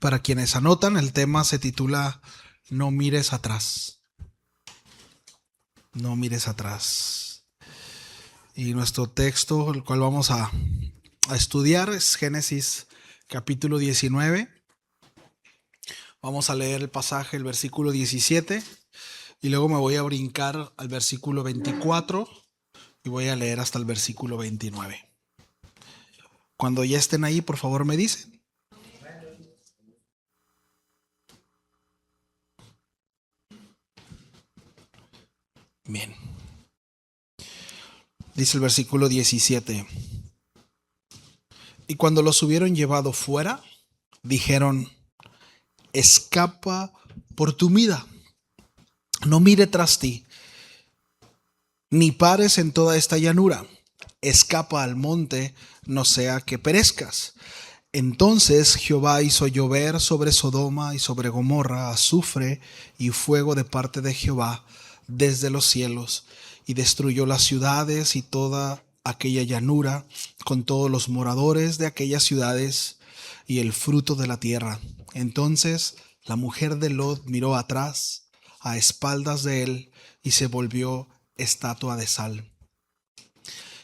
Para quienes anotan, el tema se titula No mires atrás. No mires atrás. Y nuestro texto, el cual vamos a estudiar, es Génesis capítulo 19. Vamos a leer el pasaje, el versículo 17, y luego me voy a brincar al versículo 24 y voy a leer hasta el versículo 29. Cuando ya estén ahí, por favor me dicen. Bien. Dice el versículo 17. Y cuando los hubieron llevado fuera, dijeron: escapa por tu vida, no mire tras ti, ni pares en toda esta llanura, escapa al monte, no sea que perezcas. Entonces Jehová hizo llover sobre Sodoma y sobre Gomorra azufre y fuego de parte de Jehová desde los cielos, y destruyó las ciudades y toda aquella llanura, con todos los moradores de aquellas ciudades y el fruto de la tierra. Entonces la mujer de Lot miró atrás, a espaldas de él, y se volvió estatua de sal.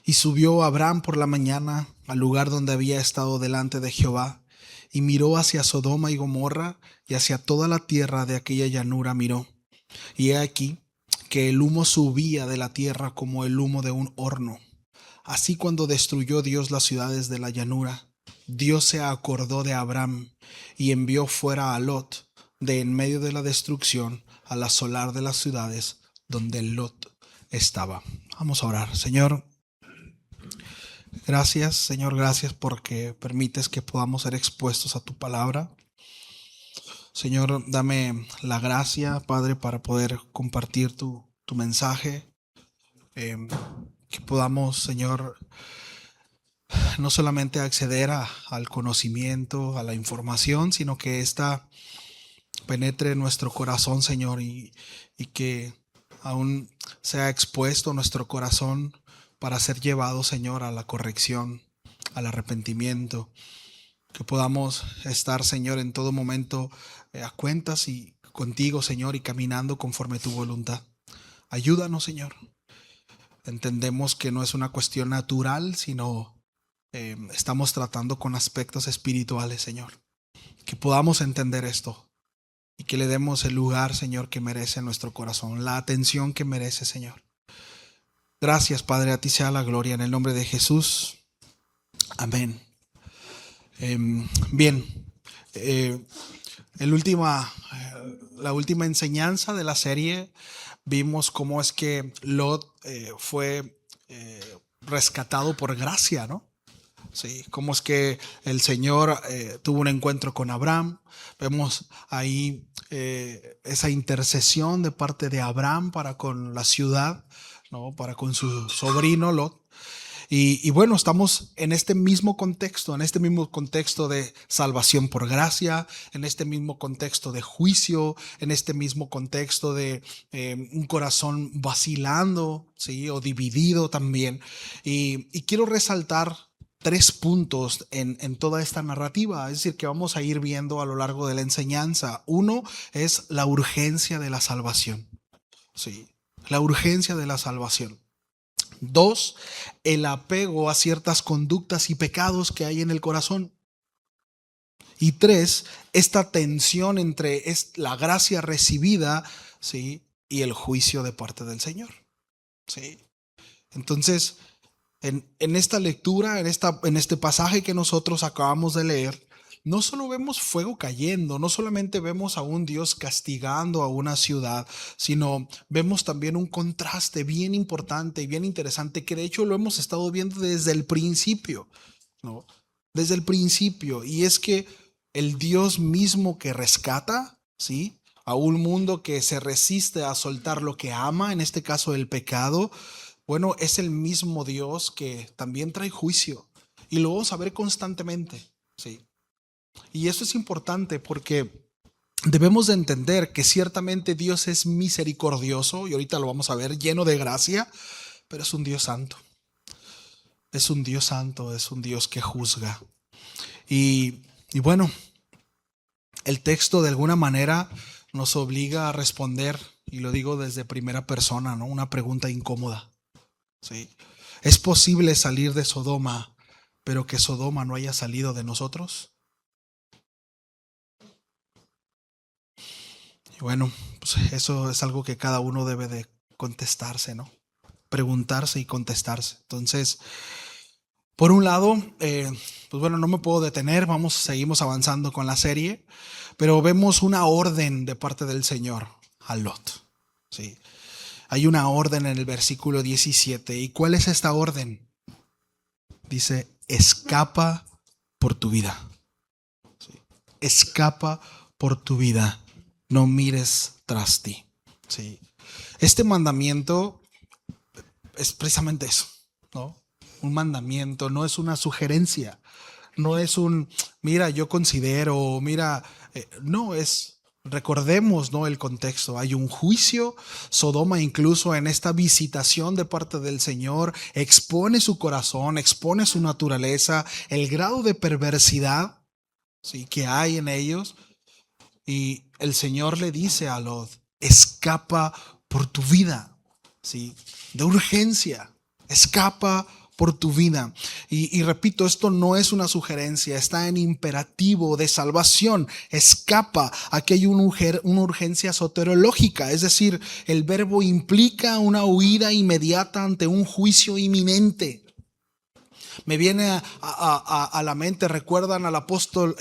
Y subió Abraham por la mañana al lugar donde había estado delante de Jehová, y miró hacia Sodoma y Gomorra, y hacia toda la tierra de aquella llanura miró. Y he aquí que el humo subía de la tierra como el humo de un horno. Así, cuando destruyó Dios las ciudades de la llanura, Dios se acordó de Abraham y envió fuera a Lot de en medio de la destrucción al asolar de las ciudades donde Lot estaba. Vamos a orar. Señor, gracias, Señor, gracias porque permites que podamos ser expuestos a tu palabra. Señor, dame la gracia, Padre, para poder compartir tu mensaje. Que podamos, Señor, no solamente acceder al conocimiento, a la información, sino que ésta penetre en nuestro corazón, Señor, y que aún sea expuesto nuestro corazón para ser llevado, Señor, a la corrección, al arrepentimiento. Que podamos estar, Señor, en todo momento a cuentas y contigo, Señor, y caminando conforme tu voluntad. Ayúdanos, Señor. Entendemos que no es una cuestión natural, sino estamos tratando con aspectos espirituales, Señor. Que podamos entender esto y que le demos el lugar, Señor, que merece nuestro corazón, la atención que merece, Señor. Gracias, Padre, a ti sea la gloria, en el nombre de Jesús. Amén. Bien, la última enseñanza de la serie vimos cómo es que Lot fue rescatado por gracia, ¿no? Sí, cómo es que el Señor tuvo un encuentro con Abraham. Vemos ahí esa intercesión de parte de Abraham para con la ciudad, ¿no? Para con su sobrino Lot. Y bueno, estamos en este mismo contexto de salvación por gracia, en este mismo contexto de juicio, en este mismo contexto de un corazón vacilando, ¿sí? O dividido también. Y quiero resaltar 3 puntos en toda esta narrativa, es decir, que vamos a ir viendo a lo largo de la enseñanza. Uno es la urgencia de la salvación, ¿sí? La urgencia de la salvación. 2, el apego a ciertas conductas y pecados que hay en el corazón. Y 3, esta tensión entre la gracia recibida, ¿sí? Y el juicio de parte del Señor, ¿sí? Entonces, en esta lectura, en este pasaje que nosotros acabamos de leer, no solo vemos fuego cayendo, no solamente vemos a un Dios castigando a una ciudad, sino vemos también un contraste bien importante y bien interesante que de hecho lo hemos estado viendo desde el principio, ¿no? Desde el principio. Y es que el Dios mismo que rescata, ¿sí? A un mundo que se resiste a soltar lo que ama, en este caso el pecado, bueno, es el mismo Dios que también trae juicio. Y lo vamos a ver constantemente, ¿sí? Y eso es importante porque debemos de entender que ciertamente Dios es misericordioso, y ahorita lo vamos a ver, lleno de gracia, pero es un Dios santo. Es un Dios santo, es un Dios que juzga. Y bueno, el texto de alguna manera nos obliga a responder, y lo digo desde primera persona, ¿no? Una pregunta incómoda. ¿Sí? ¿Es posible salir de Sodoma, pero que Sodoma no haya salido de nosotros? Y bueno, pues eso es algo que cada uno debe de contestarse, ¿no? Preguntarse y contestarse. Entonces, por un lado, pues bueno, no me puedo detener, seguimos avanzando con la serie, pero vemos una orden de parte del Señor a Lot. ¿Sí? Hay una orden en el versículo 17. ¿Y cuál es esta orden? Dice, escapa por tu vida. ¿Sí? Escapa por tu vida. No mires tras ti. ¿Sí? Este mandamiento es precisamente eso, ¿no? Un mandamiento, no es una sugerencia, no es mira, yo considero, mira, no es, recordemos, ¿no? El contexto, hay un juicio. Sodoma, incluso en esta visitación de parte del Señor, expone su corazón, expone su naturaleza, el grado de perversidad, ¿sí?, que hay en ellos, y el Señor le dice a Lot, escapa por tu vida, ¿sí?, de urgencia, escapa por tu vida. Y repito, esto no es una sugerencia, está en imperativo de salvación. Escapa. Aquí hay una urgencia soteriológica, es decir, el verbo implica una huida inmediata ante un juicio inminente. Me viene a la mente, recuerdan al apóstol,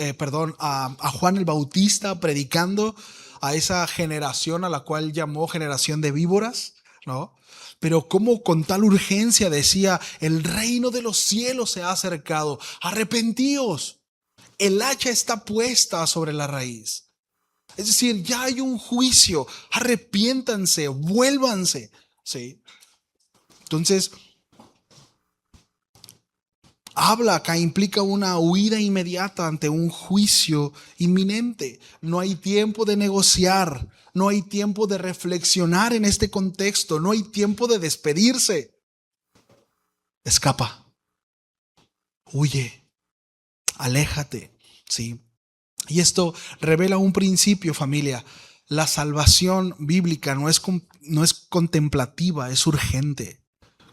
a Juan el Bautista predicando a esa generación a la cual llamó generación de víboras, ¿no? Pero cómo con tal urgencia decía, el reino de los cielos se ha acercado, arrepentíos, el hacha está puesta sobre la raíz. Es decir, ya hay un juicio, arrepiéntanse, vuélvanse, ¿sí? Entonces, habla acá, implica una huida inmediata ante un juicio inminente. No hay tiempo de negociar, no hay tiempo de reflexionar en este contexto, no hay tiempo de despedirse. Escapa, huye, aléjate, ¿sí? Y esto revela un principio, familia. La salvación bíblica no es contemplativa, es urgente.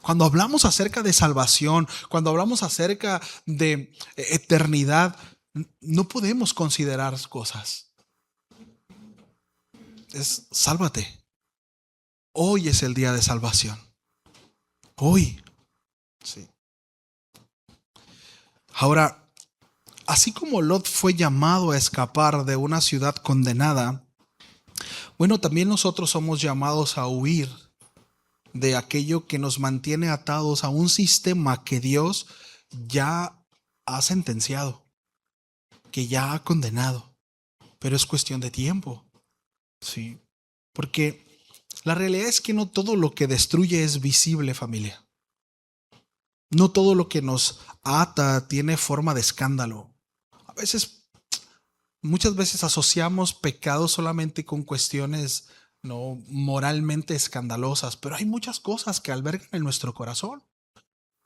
Cuando hablamos acerca de salvación, cuando hablamos acerca de eternidad, no podemos considerar cosas. Es sálvate. Hoy es el día de salvación. Hoy. Sí. Ahora, así como Lot fue llamado a escapar de una ciudad condenada, bueno, también nosotros somos llamados a huir de aquello que nos mantiene atados a un sistema que Dios ya ha sentenciado, que ya ha condenado, pero es cuestión de tiempo, ¿sí? Porque la realidad es que no todo lo que destruye es visible, familia. No todo lo que nos ata tiene forma de escándalo. Muchas veces asociamos pecados solamente con cuestiones no moralmente escandalosas, pero hay muchas cosas que albergan en nuestro corazón,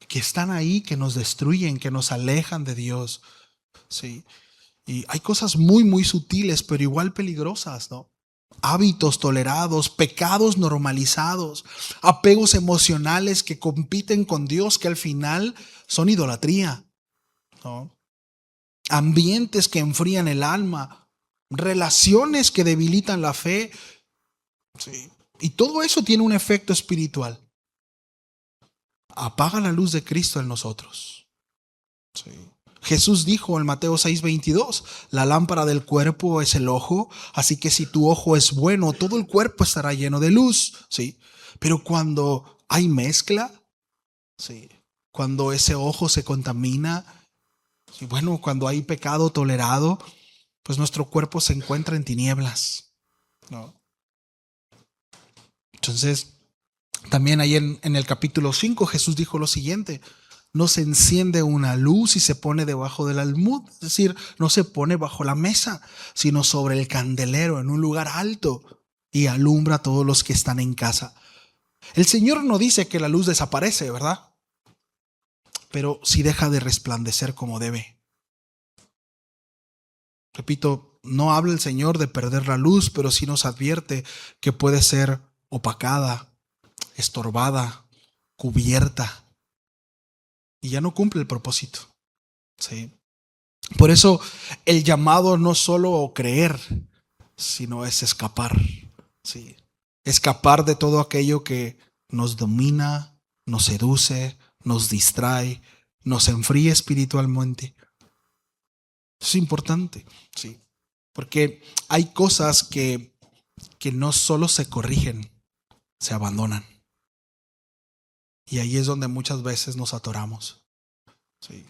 que están ahí, que nos destruyen, que nos alejan de Dios, ¿sí? Y hay cosas muy, muy sutiles, pero igual peligrosas, ¿no? Hábitos tolerados, pecados normalizados, apegos emocionales que compiten con Dios, que al final son idolatría, ¿no? Ambientes que enfrían el alma, relaciones que debilitan la fe, ¿sí? Y todo eso tiene un efecto espiritual. Apaga la luz de Cristo en nosotros, ¿sí? Jesús dijo en Mateo 6:22, la lámpara del cuerpo es el ojo, así que si tu ojo es bueno, todo el cuerpo estará lleno de luz, ¿sí? Pero cuando hay mezcla, ¿sí?, cuando ese ojo se contamina, ¿sí?, bueno, cuando hay pecado tolerado, pues nuestro cuerpo se encuentra en tinieblas, ¿no? Entonces, también ahí en el capítulo 5 Jesús dijo lo siguiente: no se enciende una luz y se pone debajo del almud, es decir, no se pone bajo la mesa, sino sobre el candelero en un lugar alto y alumbra a todos los que están en casa. El Señor no dice que la luz desaparece, ¿verdad? Pero sí deja de resplandecer como debe. Repito, no habla el Señor de perder la luz, pero sí nos advierte que puede ser opacada, estorbada, cubierta, y ya no cumple el propósito. ¿Sí? Por eso el llamado no solo creer, sino es escapar. ¿Sí? Escapar de todo aquello que nos domina, nos seduce, nos distrae, nos enfría espiritualmente. Es importante, sí, porque hay cosas que no solo se corrigen, se abandonan. Y ahí es donde muchas veces nos atoramos. Sí.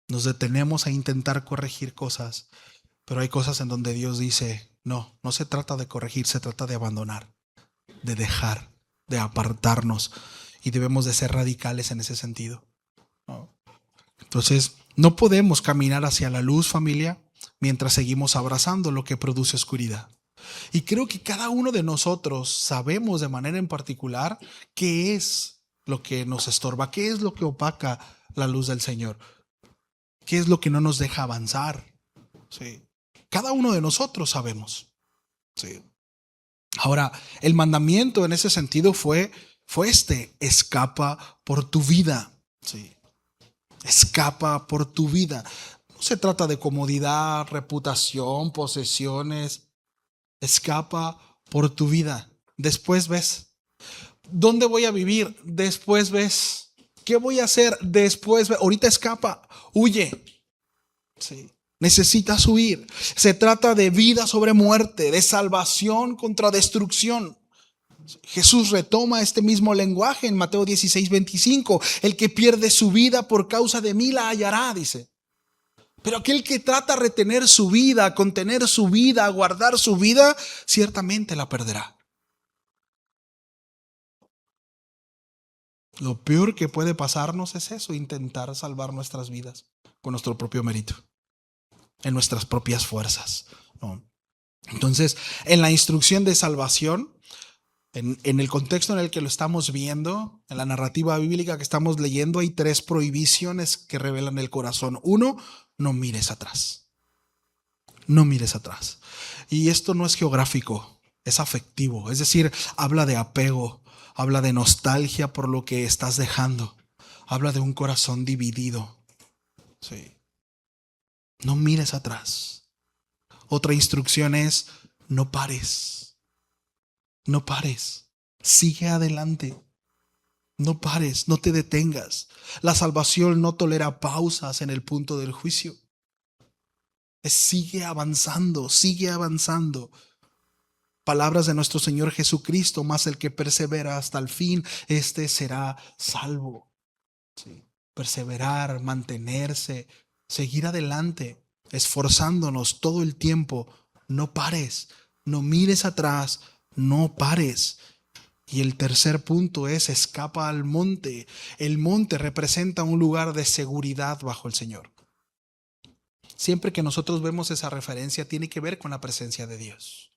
Nos detenemos a intentar corregir cosas, pero hay cosas en donde Dios dice, no, no se trata de corregir, se trata de abandonar, de dejar, de apartarnos, y debemos de ser radicales en ese sentido, ¿no? Entonces, no podemos caminar hacia la luz, familia, mientras seguimos abrazando lo que produce oscuridad. Y creo que cada uno de nosotros sabemos de manera en particular qué es lo que nos estorba, qué es lo que opaca la luz del Señor, qué es lo que no nos deja avanzar. Sí. Cada uno de nosotros sabemos. Sí. Ahora, el mandamiento en ese sentido fue escapa por tu vida. Sí. Escapa por tu vida. No se trata de comodidad, reputación, posesiones. Escapa por tu vida. Después ves. ¿Dónde voy a vivir? Después ves. ¿Qué voy a hacer? Después ves. Ahorita escapa. Huye. Sí. Necesitas huir. Se trata de vida sobre muerte, de salvación contra destrucción. Jesús retoma este mismo lenguaje en Mateo 16:25. El que pierde su vida por causa de mí la hallará, dice. Pero aquel que trata de retener su vida, contener su vida, guardar su vida, ciertamente la perderá. Lo peor que puede pasarnos es eso, intentar salvar nuestras vidas con nuestro propio mérito, en nuestras propias fuerzas, ¿no? Entonces, en la instrucción de salvación, en el contexto en el que lo estamos viendo, en la narrativa bíblica que estamos leyendo, hay 3 prohibiciones que revelan el corazón. 1, no mires atrás. No mires atrás. Y esto no es geográfico, es afectivo. Es decir, habla de apego, habla de nostalgia por lo que estás dejando. Habla de un corazón dividido. Sí. No mires atrás. Otra instrucción es, no pares. No pares, sigue adelante. No pares, no te detengas. La salvación no tolera pausas en el punto del juicio. Sigue avanzando, sigue avanzando. Palabras de nuestro Señor Jesucristo, mas el que persevera hasta el fin, este será salvo. Sí. Perseverar, mantenerse, seguir adelante, esforzándonos todo el tiempo. No pares, no mires atrás. No pares. Y el tercer punto es escapa al monte. El monte representa un lugar de seguridad bajo el Señor. Siempre que nosotros vemos esa referencia, tiene que ver con la presencia de Dios.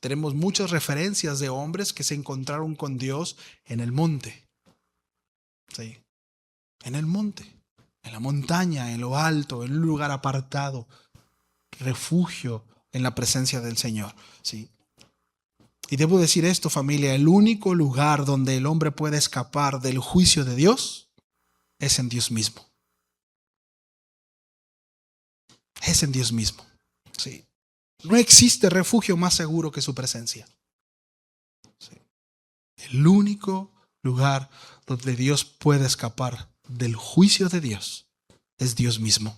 Tenemos muchas referencias de hombres que se encontraron con Dios en el monte. Sí. En el monte, en la montaña, en lo alto, en un lugar apartado. Refugio en la presencia del Señor. Sí. Y debo decir esto, familia, el único lugar donde el hombre puede escapar del juicio de Dios es en Dios mismo. Es en Dios mismo. Sí. No existe refugio más seguro que su presencia. Sí. El único lugar donde Dios puede escapar del juicio de Dios es Dios mismo.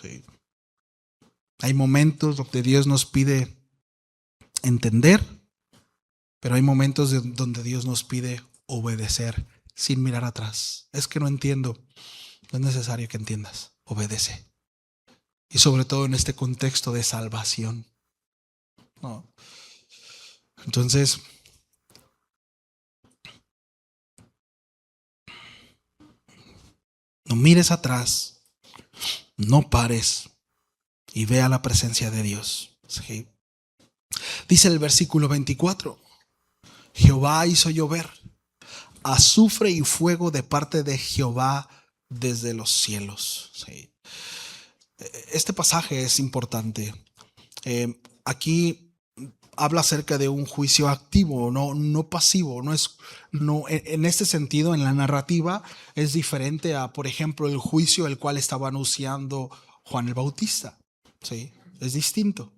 Sí. Hay momentos donde Dios nos pide entender, pero hay momentos donde Dios nos pide obedecer sin mirar atrás. Es que no entiendo. No es necesario que entiendas. Obedece. Y sobre todo en este contexto de salvación. No. Entonces, no mires atrás, no pares y ve a la presencia de Dios. ¿Sí? Dice el versículo 24, Jehová hizo llover azufre y fuego de parte de Jehová desde los cielos. ¿Sí? Este pasaje es importante. Aquí habla acerca de un juicio activo, no pasivo. En este sentido, en la narrativa, es diferente a, por ejemplo, el juicio el cual estaba anunciando Juan el Bautista. ¿Sí? Es distinto.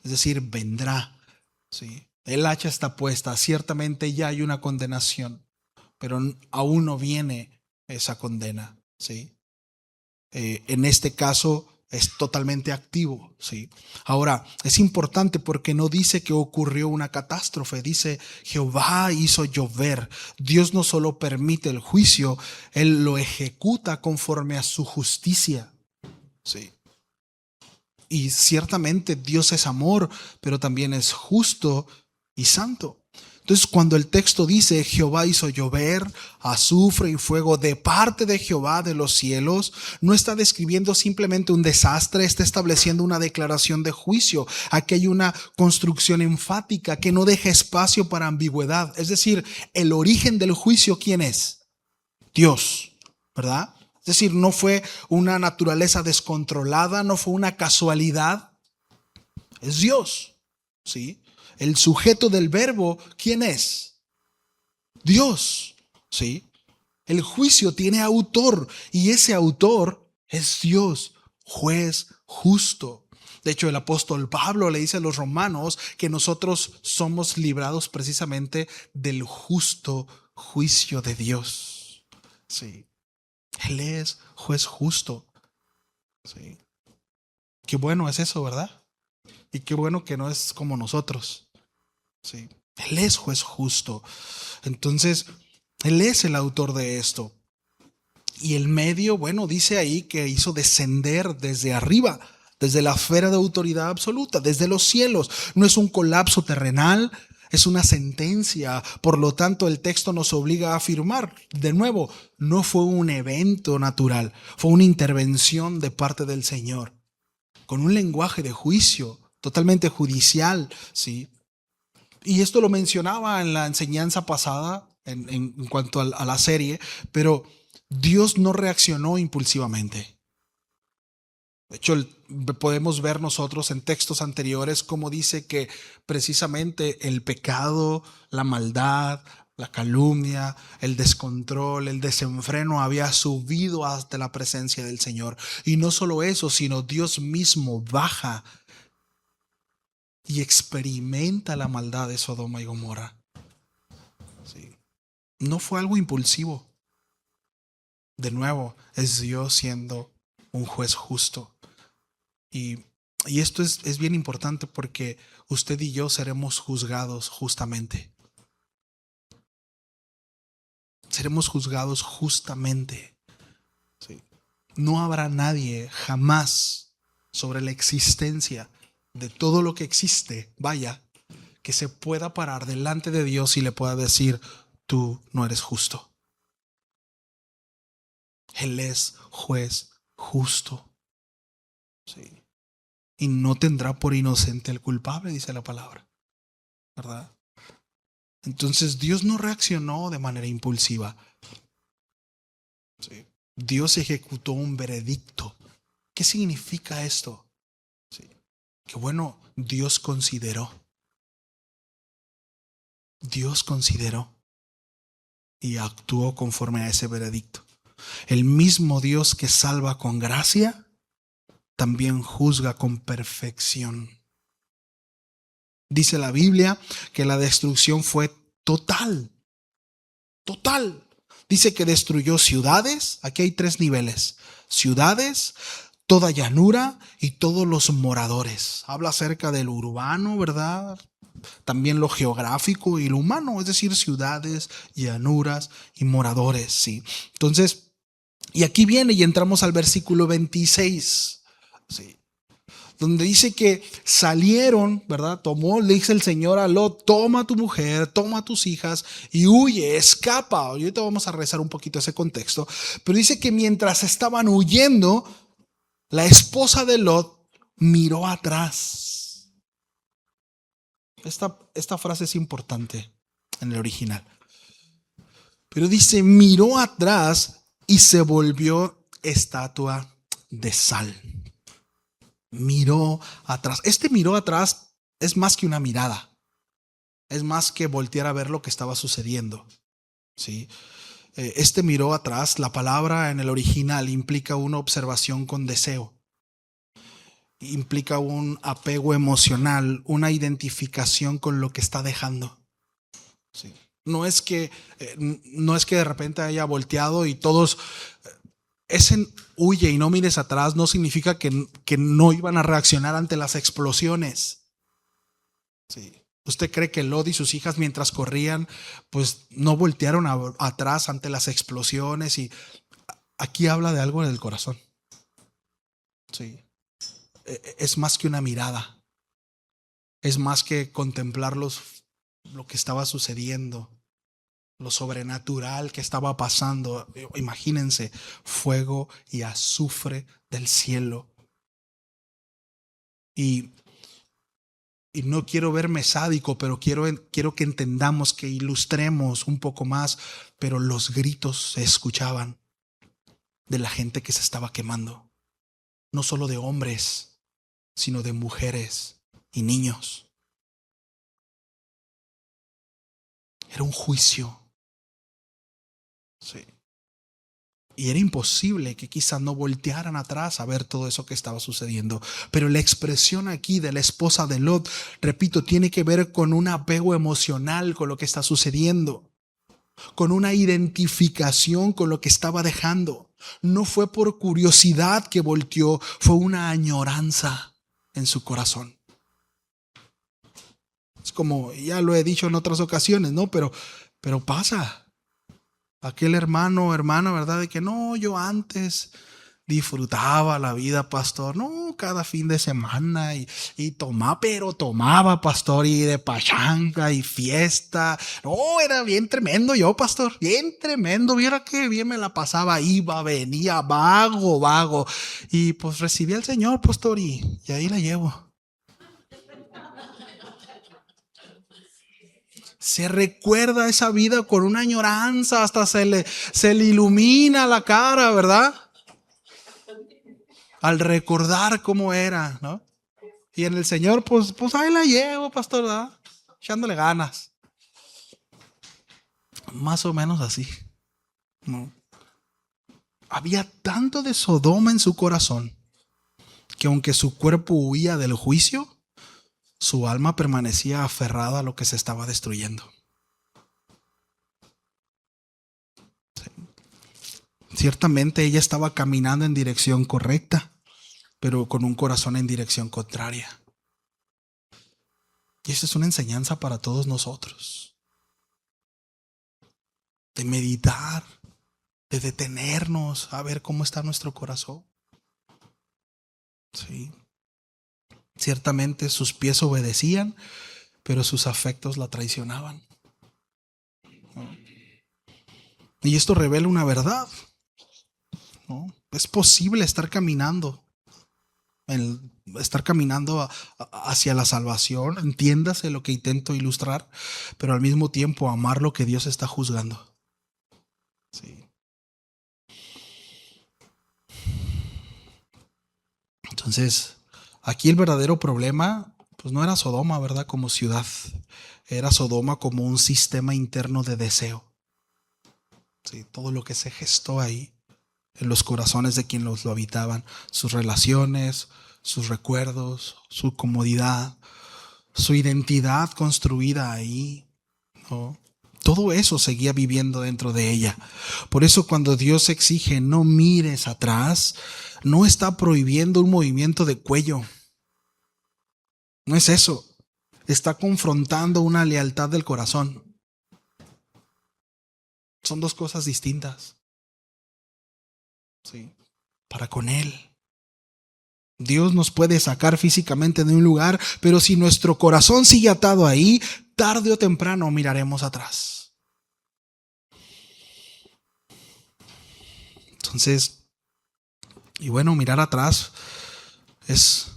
Es decir, vendrá. ¿Sí? El hacha está puesta. Ciertamente ya hay una condenación, pero aún no viene esa condena. ¿Sí? En este caso es totalmente activo, ¿sí? Ahora, es importante porque no dice que ocurrió una catástrofe, dice Jehová hizo llover. Dios no solo permite el juicio, Él lo ejecuta conforme a su justicia, ¿sí? Y ciertamente Dios es amor, pero también es justo y santo. Entonces, cuando el texto dice Jehová hizo llover azufre y fuego de parte de Jehová de los cielos, no está describiendo simplemente un desastre, está estableciendo una declaración de juicio. Aquí hay una construcción enfática que no deja espacio para ambigüedad. Es decir, el origen del juicio, ¿quién es? Dios, ¿verdad? Es decir, no fue una naturaleza descontrolada, no fue una casualidad, es Dios, ¿sí? El sujeto del verbo, ¿quién es? Dios, ¿sí? El juicio tiene autor y ese autor es Dios, juez justo. De hecho, el apóstol Pablo le dice a los romanos que nosotros somos librados precisamente del justo juicio de Dios. Sí. Él es juez justo. Sí. Qué bueno es eso, ¿verdad? Y qué bueno que no es como nosotros. Sí. Él es juez justo. Entonces, Él es el autor de esto. Y el medio, bueno, dice ahí que hizo descender desde arriba, desde la esfera de autoridad absoluta, desde los cielos. No es un colapso terrenal, es una sentencia. Por lo tanto, el texto nos obliga a afirmar, de nuevo, no fue un evento natural, fue una intervención de parte del Señor, con un lenguaje de juicio, totalmente judicial, ¿sí? Y esto lo mencionaba en la enseñanza pasada, en cuanto a la serie, pero Dios no reaccionó impulsivamente. De hecho, podemos ver nosotros en textos anteriores cómo dice que precisamente el pecado, la maldad, la calumnia, el descontrol, el desenfreno había subido hasta la presencia del Señor. Y no solo eso, sino Dios mismo baja y experimenta la maldad de Sodoma y Gomorra. Sí. No fue algo impulsivo. De nuevo, es Dios siendo un juez justo. Y esto es bien importante porque usted y yo seremos juzgados justamente. Seremos juzgados justamente. Sí. No habrá nadie jamás sobre la existencia de todo lo que existe, vaya, que se pueda parar delante de Dios y le pueda decir, tú no eres justo. Él es juez justo. Sí. Y no tendrá por inocente al culpable, dice la palabra, ¿verdad? Entonces Dios no reaccionó de manera impulsiva. Sí. Dios ejecutó un veredicto. ¿Qué significa esto? Sí. Que bueno, Dios consideró y actuó conforme a ese veredicto. El mismo Dios que salva con gracia, también juzga con perfección. Dice la Biblia que la destrucción fue total. Total. Dice que destruyó ciudades. Aquí hay 3 niveles. Ciudades, toda llanura y todos los moradores. Habla acerca del urbano, ¿verdad? También lo geográfico y lo humano, es decir, ciudades, llanuras y moradores, ¿sí? Entonces, y aquí viene y entramos al versículo 26, ¿sí? Donde dice que salieron, ¿verdad? Le dice el Señor a Lot, toma a tu mujer, toma a tus hijas y huye, escapa. Y ahorita vamos a rezar un poquito ese contexto. Pero dice que mientras estaban huyendo, la esposa de Lot miró atrás. Esta frase es importante en el original. Pero dice, miró atrás y se volvió estatua de sal. Miró atrás. Este miró atrás es más que una mirada. Es más que voltear a ver lo que estaba sucediendo. ¿Sí? Este miró atrás, la palabra en el original implica una observación con deseo. Implica un apego emocional, una identificación con lo que está dejando. Sí. No es que de repente haya volteado y todos ese huye y no mires atrás no significa que no iban a reaccionar ante las explosiones. Sí. ¿Usted cree que Lot y sus hijas mientras corrían pues no voltearon atrás ante las explosiones? Y aquí habla de algo en el corazón. Sí. Es más que una mirada. Es más que contemplar lo que estaba sucediendo, lo sobrenatural que estaba pasando. Imagínense, fuego y azufre del cielo. Y no quiero verme sádico, pero quiero que entendamos, que ilustremos un poco más, pero los gritos se escuchaban de la gente que se estaba quemando. No solo de hombres, sino de mujeres y niños. Era un juicio. Sí. Y era imposible que quizás no voltearan atrás a ver todo eso que estaba sucediendo. Pero la expresión aquí de la esposa de Lot, repito, tiene que ver con un apego emocional con lo que está sucediendo, con una identificación con lo que estaba dejando. No fue por curiosidad que volteó, fue una añoranza en su corazón. Es como, ya lo he dicho en otras ocasiones, ¿no? Pero pasa. Aquel hermana, ¿verdad? De que no, yo antes disfrutaba la vida, pastor. No, cada fin de semana y tomaba, pastor, y de pachanga y fiesta. No, era bien tremendo yo, pastor, bien tremendo. Viera que bien me la pasaba, iba, venía, vago. Y pues recibí al Señor, pastor, y ahí la llevo. Se recuerda esa vida con una añoranza, hasta se le ilumina la cara, ¿verdad? Al recordar cómo era, ¿no? Y en el Señor, pues ahí la llevo, pastor, ¿verdad? Echándole ganas. Más o menos así, ¿no? Había tanto de Sodoma en su corazón que aunque su cuerpo huía del juicio, su alma permanecía aferrada a lo que se estaba destruyendo. Ciertamente ella estaba caminando en dirección correcta, pero con un corazón en dirección contraria. Y eso es una enseñanza para todos nosotros. De meditar, de detenernos a ver cómo está nuestro corazón. Sí. Ciertamente sus pies obedecían, pero sus afectos la traicionaban. Y esto revela una verdad, ¿no? Es posible estar caminando hacia la salvación, entiéndase lo que intento ilustrar, pero al mismo tiempo amar lo que Dios está juzgando. Sí. Entonces, aquí el verdadero problema, pues no era Sodoma, ¿verdad? Como ciudad, era Sodoma como un sistema interno de deseo. Sí, todo lo que se gestó ahí en los corazones de quienes lo habitaban, sus relaciones, sus recuerdos, su comodidad, su identidad construida ahí, ¿no? Todo eso seguía viviendo dentro de ella. Por eso cuando Dios exige no mires atrás, no está prohibiendo un movimiento de cuello. No es eso. Está confrontando una lealtad del corazón. Son dos cosas distintas. Sí. Para con Él. Dios nos puede sacar físicamente de un lugar, pero si nuestro corazón sigue atado ahí, tarde o temprano miraremos atrás. Entonces, y bueno, mirar atrás es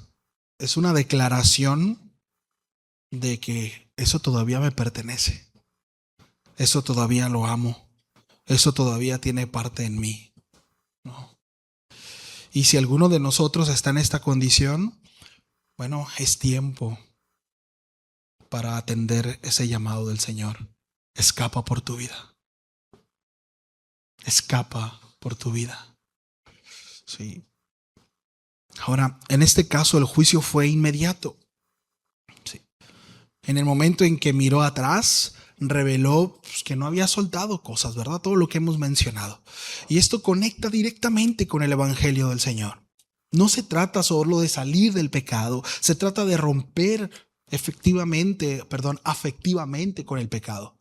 una declaración de que eso todavía me pertenece. Eso todavía lo amo. Eso todavía tiene parte en mí, ¿no? Y si alguno de nosotros está en esta condición, Bueno, es tiempo para atender ese llamado del Señor. Escapa por tu vida. Escapa por tu vida. Sí. Ahora, en este caso el juicio fue inmediato. Sí. En el momento en que miró atrás, reveló que no había soltado cosas, ¿verdad? Todo lo que hemos mencionado. Y esto conecta directamente con el Evangelio del Señor. No se trata solo de salir del pecado, se trata de romper afectivamente con el pecado.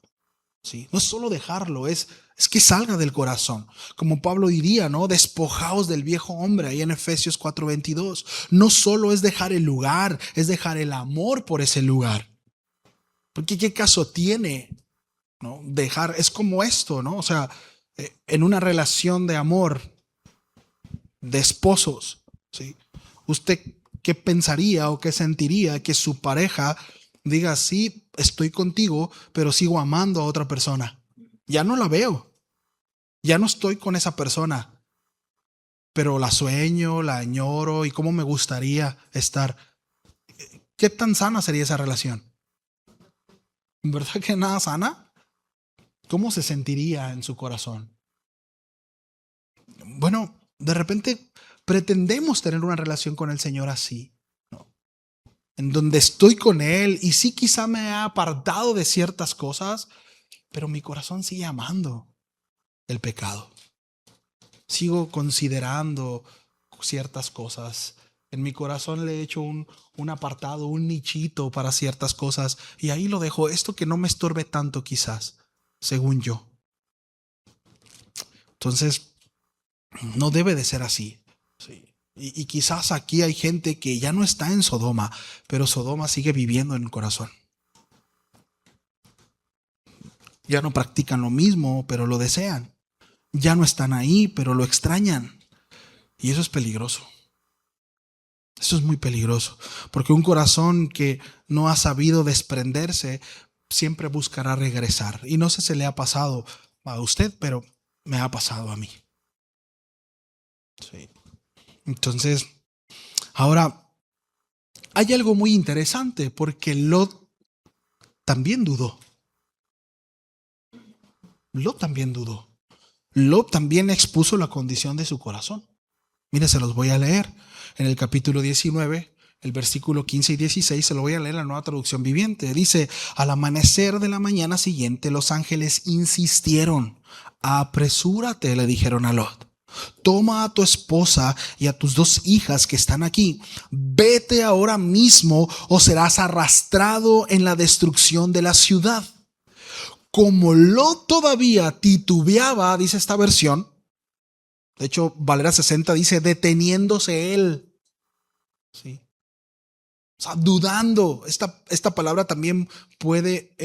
¿Sí? No es solo dejarlo, es que salga del corazón. Como Pablo diría, ¿no? Despojaos del viejo hombre, ahí en Efesios 4:22. No solo es dejar el lugar, es dejar el amor por ese lugar. Porque ¿qué caso tiene, ¿no? Dejar, es como esto, ¿no? O sea, en una relación de amor, de esposos, ¿sí? ¿Usted qué pensaría o qué sentiría que su pareja diga, sí, estoy contigo, pero sigo amando a otra persona? Ya no la veo, ya no estoy con esa persona, pero la sueño, la añoro y cómo me gustaría estar. ¿Qué tan sana sería esa relación? ¿Verdad que nada sana? ¿Cómo se sentiría en su corazón? Bueno, de repente pretendemos tener una relación con el Señor así, ¿no? En donde estoy con Él y sí quizá me he apartado de ciertas cosas, pero mi corazón sigue amando el pecado. Sigo considerando ciertas cosas. En mi corazón le he hecho un apartado, un nichito para ciertas cosas y ahí lo dejo. Esto que no me estorbe tanto quizás, según yo. Entonces, no debe de ser así. Sí. Y quizás aquí hay gente que ya no está en Sodoma, pero Sodoma sigue viviendo en el corazón. Ya no practican lo mismo, pero lo desean. Ya no están ahí, pero lo extrañan. Y eso es peligroso. Eso es muy peligroso, porque un corazón que no ha sabido desprenderse siempre buscará regresar. Y no sé si le ha pasado a usted, pero me ha pasado a mí. Sí. Entonces, ahora hay algo muy interesante, porque Lot también dudó. Lot también dudó. Lot también expuso la condición de su corazón. Mire, se los voy a leer. En el capítulo 19, el versículo 15 y 16, se lo voy a leer en la Nueva Traducción Viviente. Dice, al amanecer de la mañana siguiente, los ángeles insistieron. Apresúrate, le dijeron a Lot. Toma a tu esposa y a tus dos hijas que están aquí. Vete ahora mismo o serás arrastrado en la destrucción de la ciudad. Como Lot todavía titubeaba, dice esta versión, de hecho, Valera 60 dice, deteniéndose él. ¿Sí? O sea, dudando. Esta palabra también puede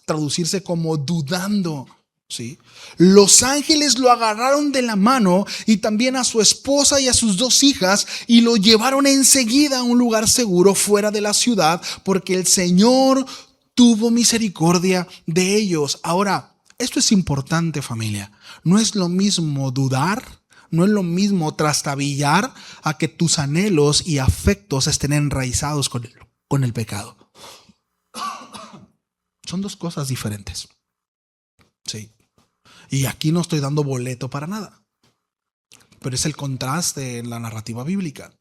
traducirse como dudando. ¿Sí? Los ángeles lo agarraron de la mano y también a su esposa y a sus dos hijas y lo llevaron enseguida a un lugar seguro fuera de la ciudad porque el Señor tuvo misericordia de ellos. Ahora, esto es importante, familia. No es lo mismo dudar, no es lo mismo trastabillar a que tus anhelos y afectos estén enraizados con el pecado. Son dos cosas diferentes. Sí. Y aquí no estoy dando boleto para nada. Pero es el contraste en la narrativa bíblica.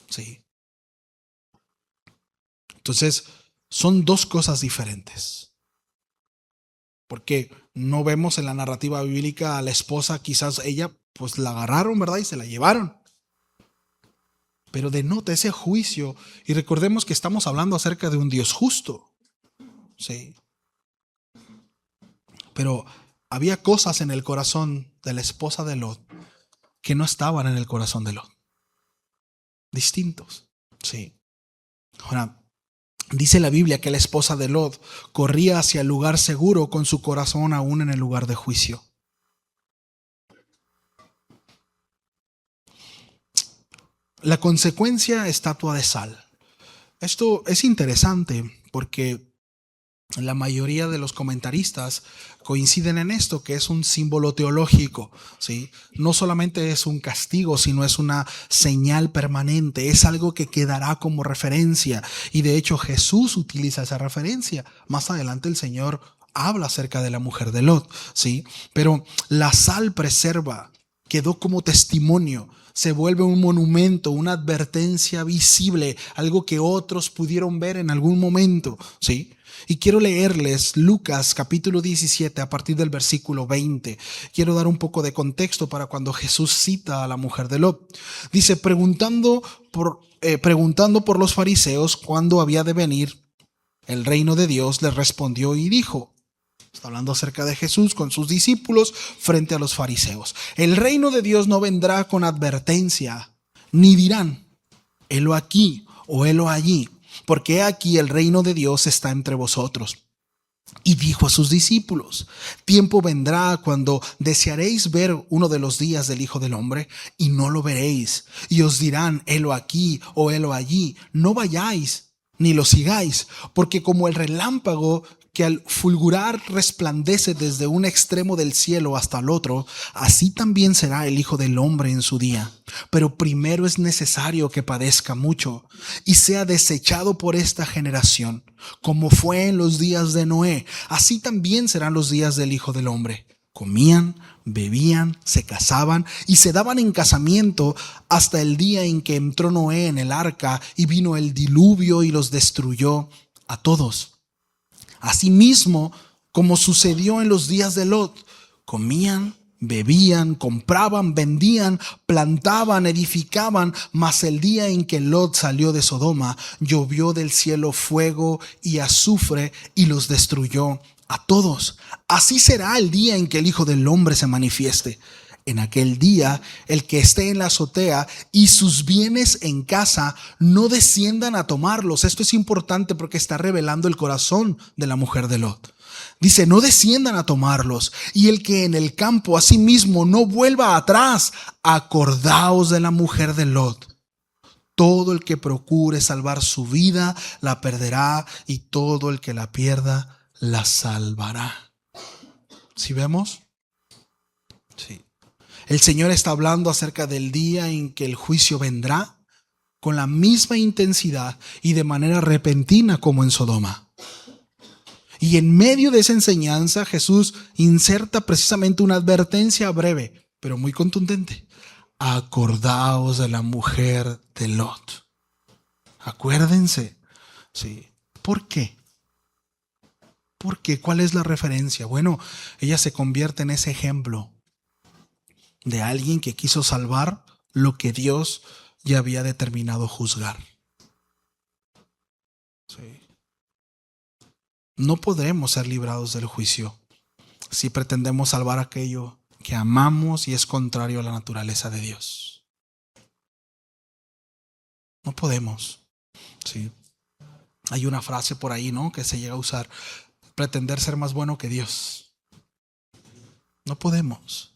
Sí. Entonces, son dos cosas diferentes. Porque no vemos en la narrativa bíblica a la esposa, quizás ella, pues la agarraron, ¿verdad? Y se la llevaron. Pero denota ese juicio. Y recordemos que estamos hablando acerca de un Dios justo. Sí. Pero había cosas en el corazón de la esposa de Lot que no estaban en el corazón de Lot. Distintos. Sí. Ahora, dice la Biblia que la esposa de Lot corría hacia el lugar seguro con su corazón aún en el lugar de juicio. La consecuencia, estatua de sal. Esto es interesante porque La mayoría de los comentaristas coinciden en esto, que es un símbolo teológico, ¿sí? No solamente es un castigo, sino es una señal permanente, es algo que quedará como referencia. Y de hecho Jesús utiliza esa referencia. Más adelante el Señor habla acerca de la mujer de Lot, ¿sí? Pero la sal preserva, quedó como testimonio, se vuelve un monumento, una advertencia visible, algo que otros pudieron ver en algún momento, ¿sí? Y quiero leerles Lucas capítulo 17 a partir del versículo 20. Quiero dar un poco de contexto para cuando Jesús cita a la mujer de Lot. Dice, preguntando por los fariseos cuándo había de venir el reino de Dios, les respondió y dijo, está hablando acerca de Jesús con sus discípulos frente a los fariseos, el reino de Dios no vendrá con advertencia, ni dirán, helo aquí o helo allí, porque he aquí el reino de Dios está entre vosotros. Y dijo a sus discípulos, tiempo vendrá cuando desearéis ver uno de los días del Hijo del Hombre y no lo veréis. Y os dirán, helo aquí o helo allí. No vayáis ni lo sigáis, porque como el relámpago que al fulgurar resplandece desde un extremo del cielo hasta el otro, así también será el Hijo del Hombre en su día. Pero primero es necesario que padezca mucho y sea desechado por esta generación. Como fue en los días de Noé, así también serán los días del Hijo del Hombre. Comían, bebían, se casaban y se daban en casamiento hasta el día en que entró Noé en el arca y vino el diluvio y los destruyó a todos. Asimismo, como sucedió en los días de Lot, comían, bebían, compraban, vendían, plantaban, edificaban, mas el día en que Lot salió de Sodoma, llovió del cielo fuego y azufre y los destruyó a todos. Así será el día en que el Hijo del Hombre se manifieste. En aquel día, el que esté en la azotea y sus bienes en casa no desciendan a tomarlos. Esto es importante porque está revelando el corazón de la mujer de Lot. Dice, no desciendan a tomarlos. Y el que en el campo asimismo no vuelva atrás. Acordaos de la mujer de Lot. Todo el que procure salvar su vida la perderá, y todo el que la pierda la salvará. ¿Sí vemos? Sí. El Señor está hablando acerca del día en que el juicio vendrá con la misma intensidad y de manera repentina como en Sodoma. Y en medio de esa enseñanza, Jesús inserta precisamente una advertencia breve, pero muy contundente. Acordaos de la mujer de Lot. Acuérdense. Sí. ¿Por qué? ¿Por qué? ¿Cuál es la referencia? Bueno, ella se convierte en ese ejemplo de alguien que quiso salvar lo que Dios ya había determinado juzgar. Sí. No podremos ser librados del juicio si pretendemos salvar aquello que amamos y es contrario a la naturaleza de Dios. No podemos. Sí. Hay una frase por ahí, ¿no?, que se llega a usar: pretender ser más bueno que Dios. No podemos.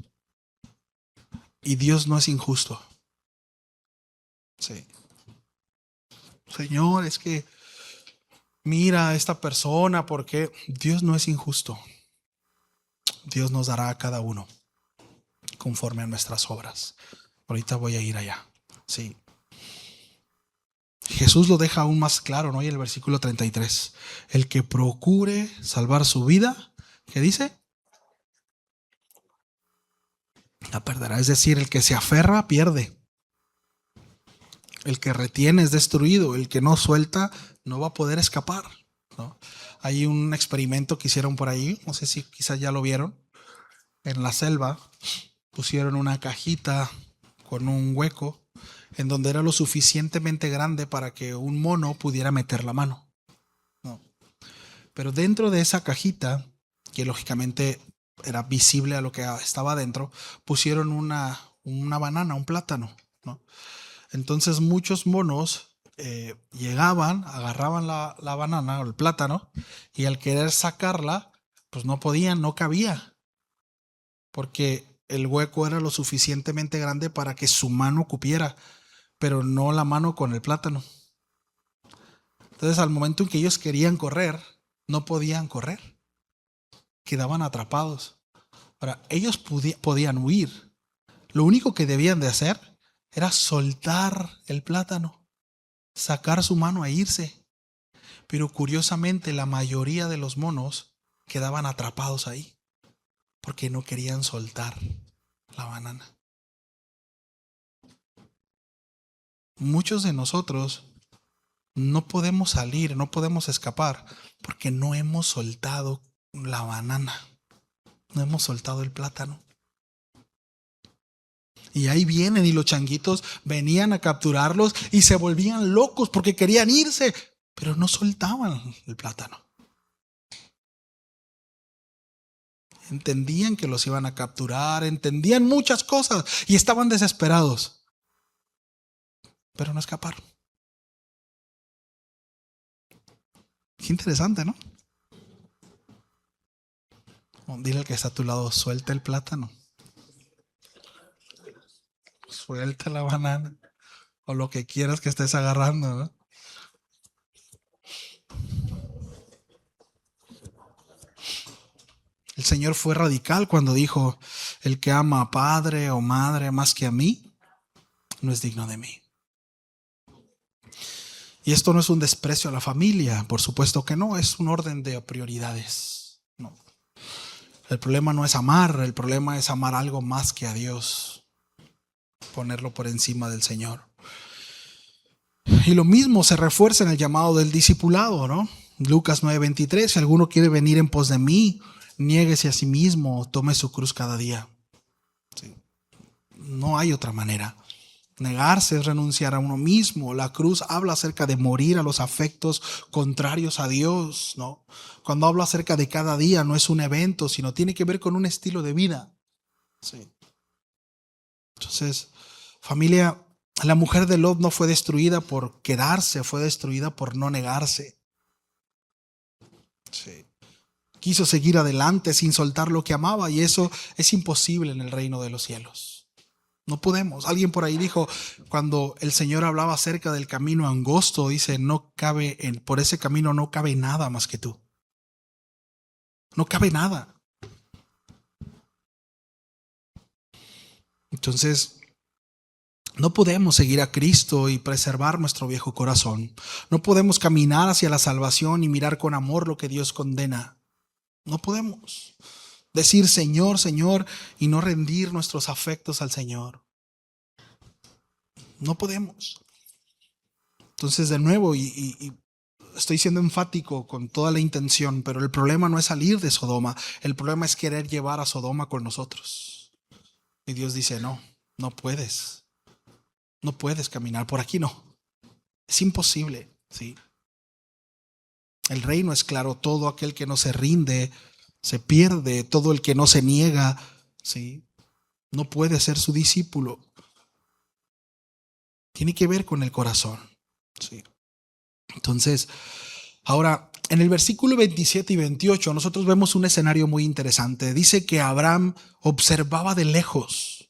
Y Dios no es injusto. Sí. Señor, es que mira a esta persona, porque Dios no es injusto. Dios nos dará a cada uno conforme a nuestras obras. Ahorita voy a ir allá. Sí. Jesús lo deja aún más claro, ¿no? Y el versículo 33. El que procure salvar su vida, ¿qué dice? La perderá. Es decir, el que se aferra pierde. El que retiene es destruido. El que no suelta no va a poder escapar, ¿no? Hay un experimento que hicieron por ahí, no sé si quizás ya lo vieron. En la selva pusieron una cajita con un hueco en donde era lo suficientemente grande para que un mono pudiera meter la mano, ¿no? Pero dentro de esa cajita, que lógicamente era visible a lo que estaba adentro, pusieron una banana, un plátano, ¿no? Entonces muchos monos llegaban, agarraban la banana o el plátano, y al querer sacarla, pues no podían, no cabía, porque el hueco era lo suficientemente grande para que su mano cupiera, pero no la mano con el plátano. Entonces al momento en que ellos querían correr, no podían correr, quedaban atrapados. Ahora, ellos podían huir. Lo único que debían de hacer era soltar el plátano, sacar su mano e irse. Pero curiosamente la mayoría de los monos quedaban atrapados ahí porque no querían soltar la banana. Muchos de nosotros no podemos salir, no podemos escapar porque no hemos soltado la banana, no hemos soltado el plátano. Y ahí vienen y los changuitos venían a capturarlos y se volvían locos porque querían irse, pero no soltaban el plátano. Entendían que los iban a capturar, entendían muchas cosas y estaban desesperados, pero no escaparon. Qué interesante, ¿no? Dile al que está a tu lado, suelta el plátano, suelta la banana o lo que quieras que estés agarrando, ¿no? El Señor fue radical cuando dijo, el que ama a padre o madre más que a mí, no es digno de mí. Y esto no es un desprecio a la familia, por supuesto que no, es un orden de prioridades. No. El problema no es amar, el problema es amar algo más que a Dios, ponerlo por encima del Señor. Y lo mismo se refuerza en el llamado del discipulado, ¿no? Lucas 9:23, si alguno quiere venir en pos de mí, niéguese a sí mismo, tome su cruz cada día. Sí. No hay otra manera. Negarse es renunciar a uno mismo. La cruz habla acerca de morir a los afectos contrarios a Dios, ¿no? Cuando habla acerca de cada día, no es un evento, sino tiene que ver con un estilo de vida. Sí. Entonces, familia, la mujer de Lot no fue destruida por quedarse, fue destruida por no negarse. Sí. Quiso seguir adelante sin soltar lo que amaba, y eso es imposible en el reino de los cielos. No podemos. Alguien por ahí dijo, cuando el Señor hablaba acerca del camino angosto, dice, no cabe por ese camino no cabe nada más que tú. No cabe nada. Entonces, no podemos seguir a Cristo y preservar nuestro viejo corazón. No podemos caminar hacia la salvación y mirar con amor lo que Dios condena. No podemos decir Señor, Señor y no rendir nuestros afectos al Señor. No podemos. Entonces, de nuevo, y estoy siendo enfático con toda la intención, pero el problema no es salir de Sodoma. El problema es querer llevar a Sodoma con nosotros. Y Dios dice, no, no puedes. No puedes caminar por aquí, no. Es imposible, ¿sí? El reino es claro, todo aquel que no se rinde se pierde, todo el que no se niega, ¿sí? No puede ser su discípulo. Tiene que ver con el corazón, ¿sí? Entonces, ahora, en el versículo 27 y 28, nosotros vemos un escenario muy interesante. Dice que Abraham observaba de lejos.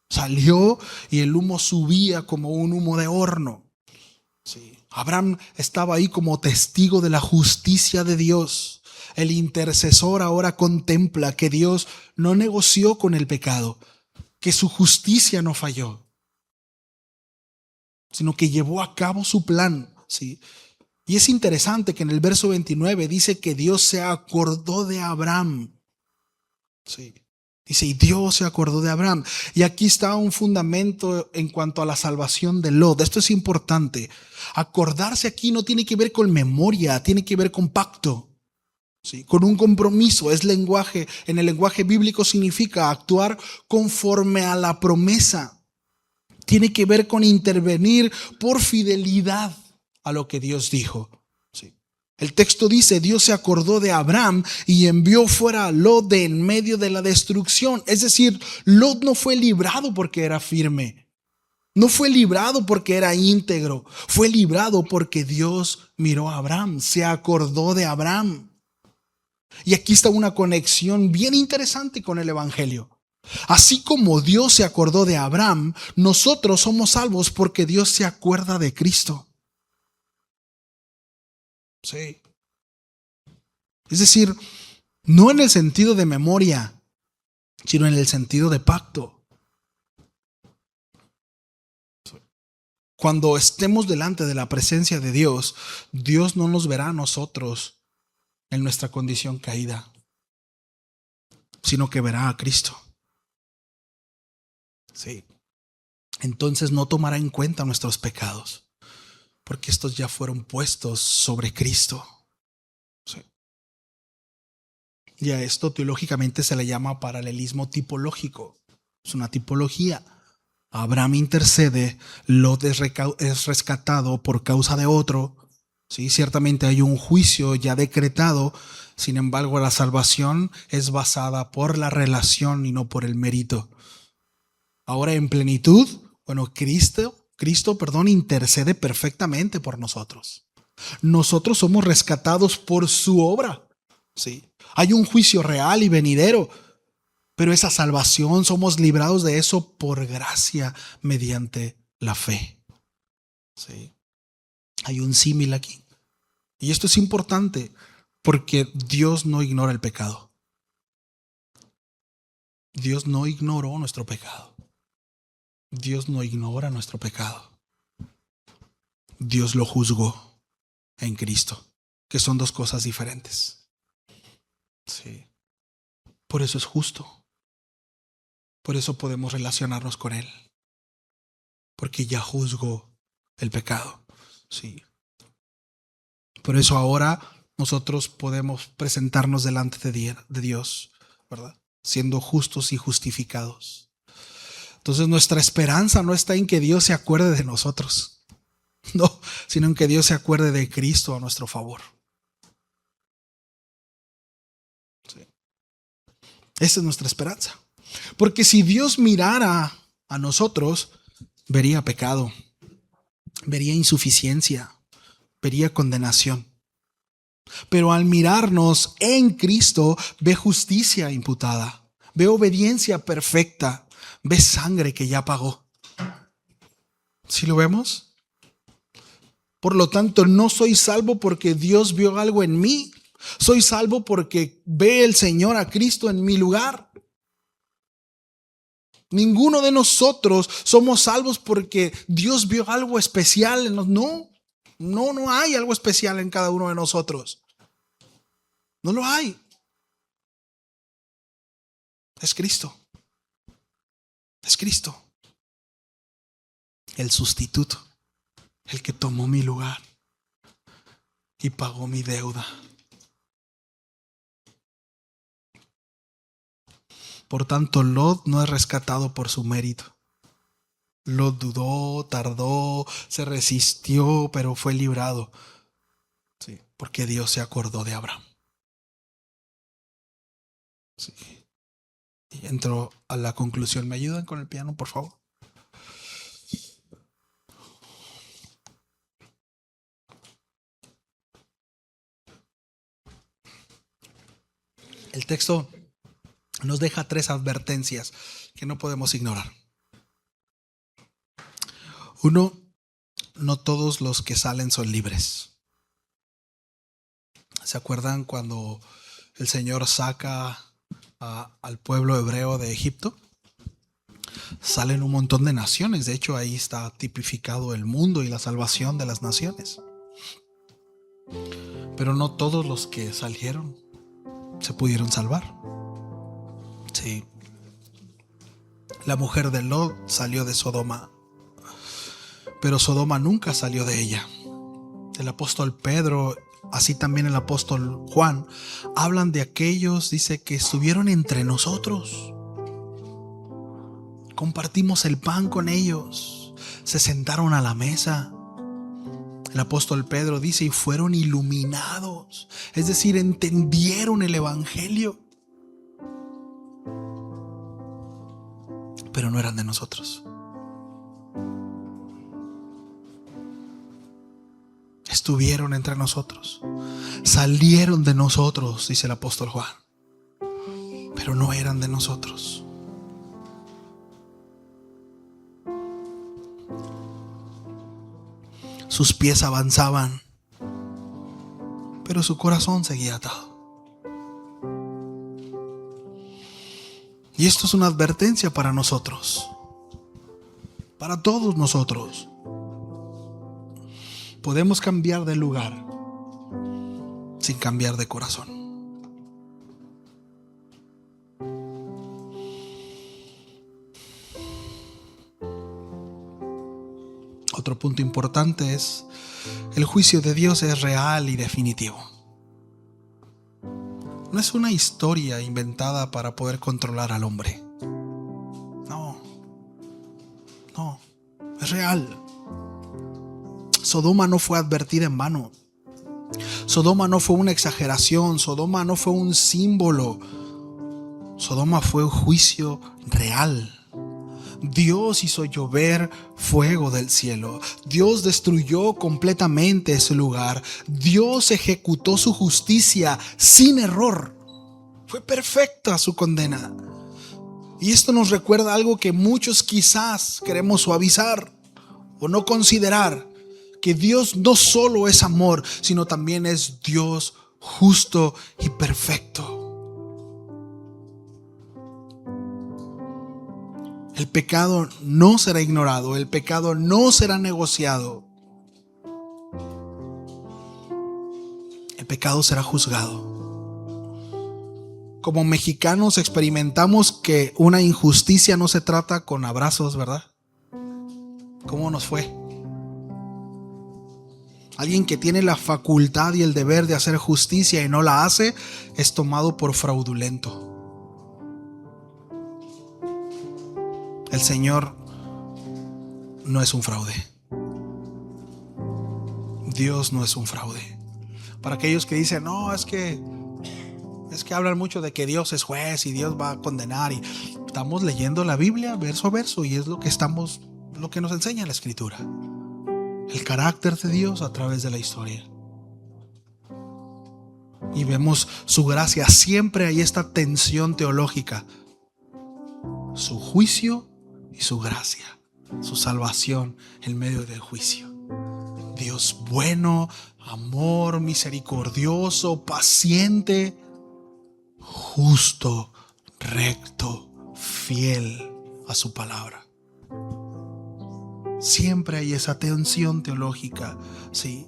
Salió y el humo subía como un humo de horno. Sí. Abraham estaba ahí como testigo de la justicia de Dios. El intercesor ahora contempla que Dios no negoció con el pecado, que su justicia no falló, sino que llevó a cabo su plan. ¿Sí? Y es interesante que en el verso 29 dice que Dios se acordó de Abraham. Sí. Dice, y Dios se acordó de Abraham. Y aquí está un fundamento en cuanto a la salvación de Lot. Esto es importante. Acordarse aquí no tiene que ver con memoria, tiene que ver con pacto. ¿Sí? Con un compromiso. Es lenguaje. En el lenguaje bíblico significa actuar conforme a la promesa. Tiene que ver con intervenir por fidelidad a lo que Dios dijo. Sí. El texto dice, Dios se acordó de Abraham y envió fuera a Lot de en medio de la destrucción. Es decir, Lot no fue librado porque era firme. No fue librado porque era íntegro. Fue librado porque Dios miró a Abraham, se acordó de Abraham. Y aquí está una conexión bien interesante con el evangelio. Así como Dios se acordó de Abraham, nosotros somos salvos porque Dios se acuerda de Cristo. Sí. Es decir, no en el sentido de memoria, sino en el sentido de pacto. Cuando estemos delante de la presencia de Dios, Dios no nos verá a nosotros en nuestra condición caída, sino que verá a Cristo. Sí. Entonces no tomará en cuenta nuestros pecados, porque estos ya fueron puestos sobre Cristo. Sí. Y a esto teológicamente se le llama paralelismo tipológico. Es una tipología. Abraham intercede, Lot es rescatado por causa de otro. Sí, ciertamente hay un juicio ya decretado, sin embargo la salvación es basada por la relación y no por el mérito. Ahora en plenitud, Cristo, intercede perfectamente por nosotros. Nosotros somos rescatados por su obra. Sí. Hay un juicio real y venidero, pero esa salvación somos librados de eso por gracia mediante la fe. Sí. Hay un símil aquí. Y esto es importante porque Dios no ignora el pecado. Dios no ignoró nuestro pecado. Dios no ignora nuestro pecado. Dios lo juzgó en Cristo, que son dos cosas diferentes. Sí. Por eso es justo. Por eso podemos relacionarnos con Él. Porque ya juzgó el pecado. Sí. Por eso ahora nosotros podemos presentarnos delante de Dios, ¿verdad? Siendo justos y justificados. Entonces nuestra esperanza no está en que Dios se acuerde de nosotros, no, sino en que Dios se acuerde de Cristo a nuestro favor. Sí. Esa es nuestra esperanza. Porque si Dios mirara a nosotros, vería pecado, vería insuficiencia, vería condenación. Pero al mirarnos en Cristo, ve justicia imputada, ve obediencia perfecta, ve sangre que ya pagó. ¿Sí lo vemos? Por lo tanto, no soy salvo porque Dios vio algo en mí. Soy salvo porque ve el Señor a Cristo en mi lugar. Ninguno de nosotros somos salvos porque Dios vio algo especial en nosotros. No hay algo especial en cada uno de nosotros. No lo hay. Es Cristo. Es Cristo. El sustituto. El que tomó mi lugar y pagó mi deuda. Por tanto, Lot no es rescatado por su mérito. Lot dudó, tardó, se resistió, pero fue librado. Sí, porque Dios se acordó de Abraham. Sí. Y entro a la conclusión. ¿Me ayudan con el piano, por favor? El texto nos deja 3 advertencias que no podemos ignorar. 1, no todos los que salen son libres. ¿Se acuerdan cuando el Señor saca al pueblo hebreo de Egipto? Salen un montón de naciones. De hecho, ahí está tipificado el mundo y la salvación de las naciones. Pero no todos los que salieron se pudieron salvar. Sí. La mujer de Lot salió de Sodoma, pero Sodoma nunca salió de ella. El apóstol Pedro, así también el apóstol Juan, hablan de aquellos, dice, que estuvieron entre nosotros. Compartimos el pan con ellos, se sentaron a la mesa. El apóstol Pedro dice, y fueron iluminados, es decir, entendieron el evangelio, pero no eran de nosotros. Estuvieron entre nosotros, salieron de nosotros, dice el apóstol Juan, pero no eran de nosotros. Sus pies avanzaban, pero su corazón seguía atado. Y esto es una advertencia para nosotros, para todos nosotros. Podemos cambiar de lugar sin cambiar de corazón. Otro punto importante es: el juicio de Dios es real y definitivo. No es una historia inventada para poder controlar al hombre. No, es real. Sodoma no fue advertida en vano. Sodoma no fue una exageración. Sodoma no fue un símbolo. Sodoma fue un juicio real. Dios hizo llover fuego del cielo. Dios destruyó completamente ese lugar. Dios ejecutó su justicia sin error. Fue perfecta su condena. Y esto nos recuerda algo que muchos quizás queremos suavizar o no considerar: que Dios no solo es amor, sino también es Dios justo y perfecto. El pecado no será ignorado, el pecado no será negociado. El pecado será juzgado. Como mexicanos experimentamos que una injusticia no se trata con abrazos, ¿verdad? ¿Cómo nos fue? Alguien que tiene la facultad y el deber de hacer justicia y no la hace es tomado por fraudulento. El Señor no es un fraude. Dios no es un fraude. Para aquellos que dicen: no, es que hablan mucho de que Dios es juez y Dios va a condenar, y estamos leyendo la Biblia verso a verso, y es lo que nos enseña la Escritura. El carácter de Dios a través de la historia. Y vemos su gracia. Siempre hay esta tensión teológica: su juicio y su gracia, su salvación en medio del juicio. Dios bueno, amor, misericordioso, paciente, justo, recto, fiel a su palabra. Siempre hay esa tensión teológica, ¿sí?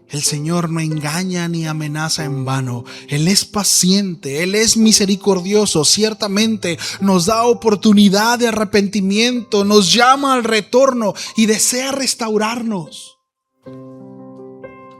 El Señor no engaña ni amenaza en vano. Él es paciente, Él es misericordioso. Ciertamente nos da oportunidad de arrepentimiento, nos llama al retorno y desea restaurarnos.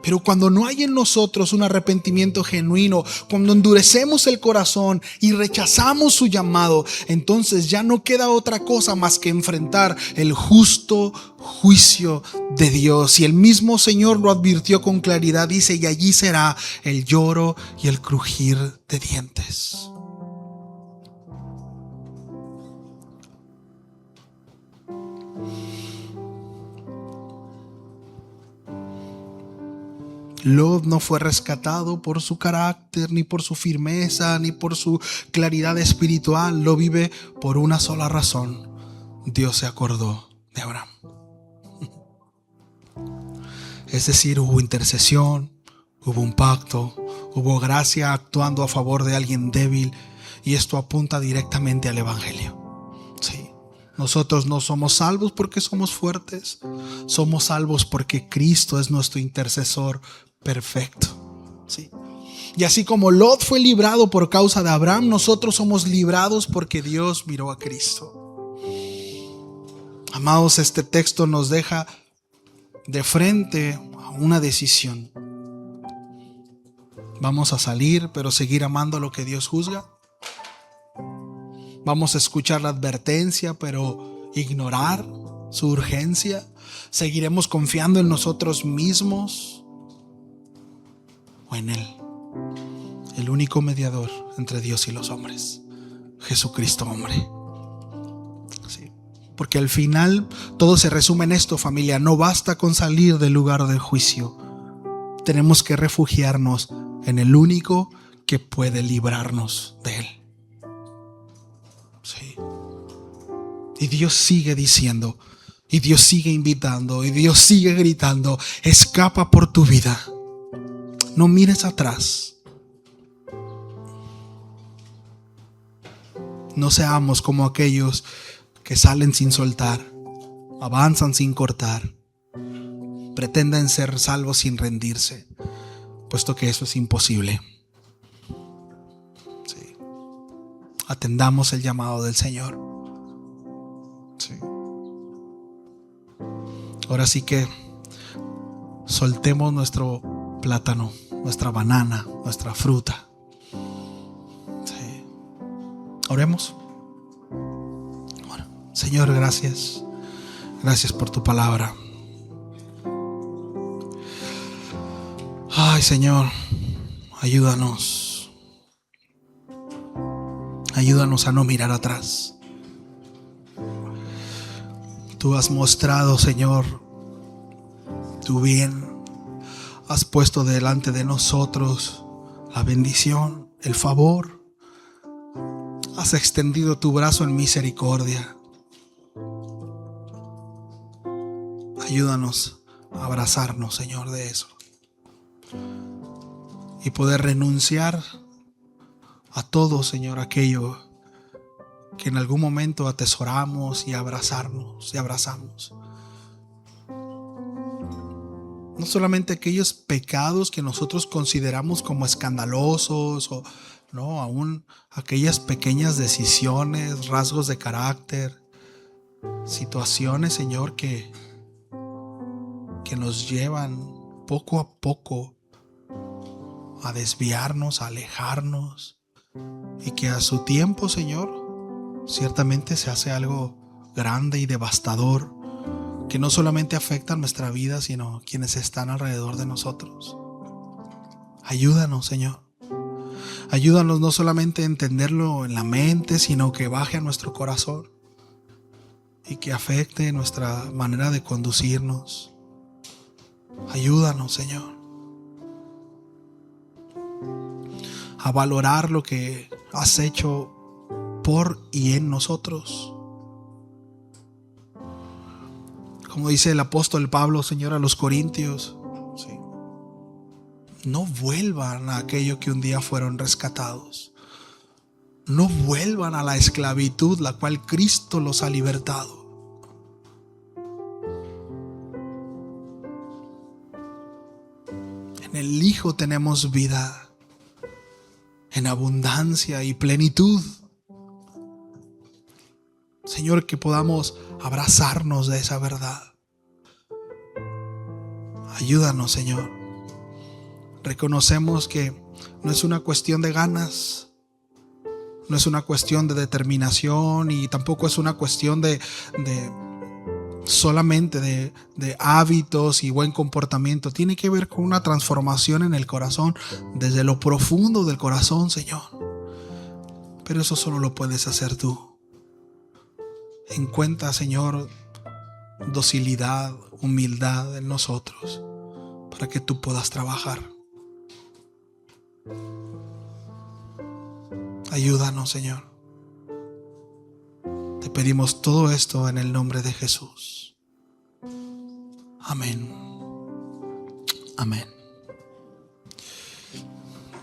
Pero cuando no hay en nosotros un arrepentimiento genuino, cuando endurecemos el corazón y rechazamos su llamado, entonces ya no queda otra cosa más que enfrentar el justo juicio de Dios. Y el mismo Señor lo advirtió con claridad. Dice: y allí será el lloro y el crujir de dientes. Lot no fue rescatado por su carácter, ni por su firmeza, ni por su claridad espiritual. Lo vive por una sola razón: Dios se acordó de Abraham. Es decir, hubo intercesión, hubo un pacto, hubo gracia actuando a favor de alguien débil, y esto apunta directamente al Evangelio. Sí. Nosotros no somos salvos porque somos fuertes, somos salvos porque Cristo es nuestro intercesor perfecto. Sí. Y así como Lot fue librado por causa de Abraham, nosotros somos librados porque Dios miró a Cristo. Amados, este texto nos deja de frente a una decisión. ¿Vamos a salir pero seguir amando lo que Dios juzga? ¿Vamos a escuchar la advertencia pero ignorar su urgencia? ¿Seguiremos confiando en nosotros mismos o en Él, el único mediador entre Dios y los hombres, Jesucristo hombre? Sí. Porque al final todo se resume en esto, familia: no basta con salir del lugar del juicio. Tenemos que refugiarnos en el único que puede librarnos de Él. Sí. Y Dios sigue diciendo, y Dios sigue invitando, y Dios sigue gritando: escapa por tu vida. No mires atrás. No seamos como aquellos que salen sin soltar, avanzan sin cortar, pretenden ser salvos sin rendirse, puesto que eso es imposible. Sí. Atendamos el llamado del Señor. Sí. Ahora sí que soltemos nuestro plátano, nuestra banana, nuestra fruta. Sí. Oremos. Bueno, Señor, gracias. Gracias por tu palabra. Ay, Señor, ayúdanos. Ayúdanos a no mirar atrás. Tú has mostrado, Señor, tu bien. Has puesto delante de nosotros la bendición, el favor. Has extendido tu brazo en misericordia. Ayúdanos a abrazarnos, Señor, de eso. Y poder renunciar a todo, Señor, aquello que en algún momento atesoramos y abrazamos. No solamente aquellos pecados que nosotros consideramos como escandalosos o no, aún aquellas pequeñas decisiones, rasgos de carácter, situaciones, Señor, que nos llevan poco a poco a desviarnos, a alejarnos, y que a su tiempo, Señor, ciertamente se hace algo grande y devastador, que no solamente afecta nuestra vida, sino quienes están alrededor de nosotros. Ayúdanos, Señor. Ayúdanos no solamente a entenderlo en la mente, sino que baje a nuestro corazón y que afecte nuestra manera de conducirnos. Ayúdanos, Señor, a valorar lo que has hecho por y en nosotros. Como dice el apóstol Pablo, Señor, a los Corintios, sí, no vuelvan a aquello que un día fueron rescatados. No vuelvan a la esclavitud, la cual Cristo los ha libertado. En el Hijo tenemos vida en abundancia y plenitud. Señor, que podamos abrazarnos de esa verdad. Ayúdanos, Señor. Reconocemos que no es una cuestión de ganas, no es una cuestión de determinación y tampoco es una cuestión de solamente de hábitos y buen comportamiento. Tiene que ver con una transformación en el corazón, desde lo profundo del corazón, Señor. Pero eso solo lo puedes hacer tú. Encuentra, Señor, docilidad, humildad en nosotros para que tú puedas trabajar. Ayúdanos, Señor. Te pedimos todo esto en el nombre de Jesús. Amén. Amén.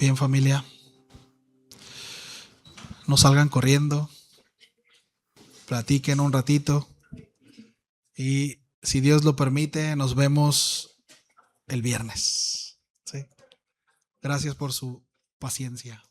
Bien, familia, no salgan corriendo. Platiquen un ratito y, si Dios lo permite, nos vemos el viernes. ¿Sí? Gracias por su paciencia.